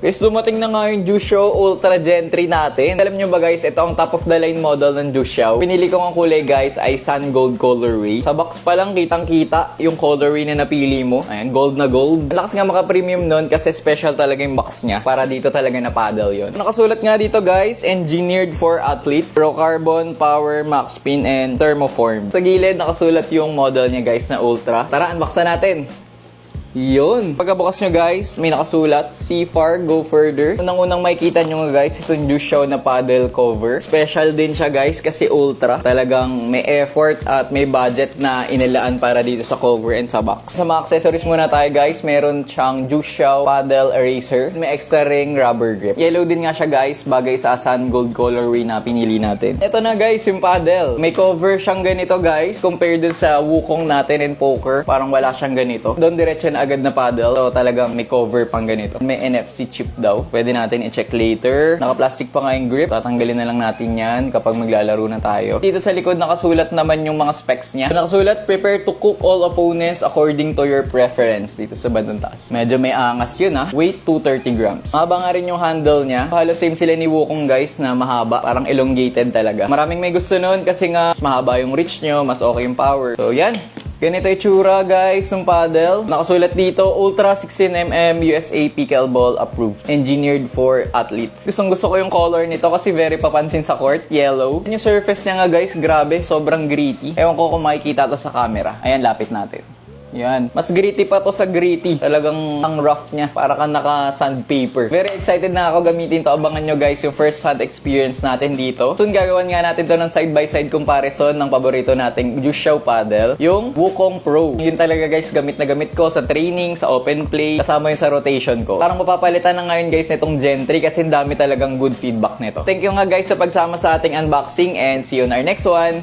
Guys, dumating na nga yung Jusho Ultra Gen 3 natin. Alam nyo ba guys, ito ang top of the line model ng Jusho. Pinili ko ang kulay guys ay Sun Gold colorway. Sa box pa lang kitang-kita yung colorway na napili mo. Ayan, gold na gold. Malakas nga maka-premium nun kasi special talaga yung box niya. Para dito talaga na paddle yon. Nakasulat nga dito guys, engineered for athletes. Pro carbon, power, max spin, and thermoform. Sa gilid, nakasulat yung model niya guys na Ultra. Tara, unboxan natin. Yun. Pagkabukas nyo guys, may nakasulat, See Far, Go Further. Unang-unang makikita nyo nga guys, itong Jusho na paddle cover. Special din siya guys kasi ultra. Talagang may effort at may budget na inilaan para dito sa cover and sa box. Sa mga accessories muna tayo guys, meron siyang Jusho paddle eraser. May extra ring rubber grip. Yellow din nga siya guys, bagay sa Sun Gold colorway na pinili natin. Ito na guys, yung paddle. May cover siyang ganito guys, compared dun sa Wukong natin in poker. Parang wala siyang ganito. Doon diretso na agad na paddle. So talagang may cover pang ganito. May NFC chip daw. Pwede natin i-check later. Naka-plastic pa nga yung grip. Tatanggalin na lang natin yan kapag maglalaro na tayo. Dito sa likod nakasulat naman yung mga specs niya. Nakasulat, prepare to cook all opponents according to your preference. Dito sa bandang taas. Medyo may angas yun ha. Weight 230 grams. Mahaba nga rin yung handle niya. Halos same sila ni Wukong guys na mahaba. Parang elongated talaga. Maraming may gusto nun kasi nga mas mahaba yung reach nyo, mas okay yung power. So yan. Ganito yung tsura guys, yung paddle. Nakasulat dito, Ultra 16mm USA Pickleball approved. Engineered for athletes. Gustong gusto ko yung color nito kasi very papansin sa court. Yellow. Yung surface niya nga guys, grabe. Sobrang gritty. Ewan ko kung makikita to sa camera. Ayan, lapit natin. Yan. Mas gritty pa to sa gritty. Talagang ang rough niya. Para kang naka-sandpaper. Very excited na ako gamitin to. Abangan nyo guys yung first hand experience natin dito. Soon gagawan nga natin to ng side-by-side comparison ng paborito nating Jusho paddle. Yung Wukong Pro. Yun talaga guys, gamit na gamit ko sa training, sa open play, kasama yung sa rotation ko. Parang mapapalitan na ngayon guys nitong Gen 3 kasi dami talagang good feedback nito. Thank you nga guys sa pagsama sa ating unboxing and see you on our next one.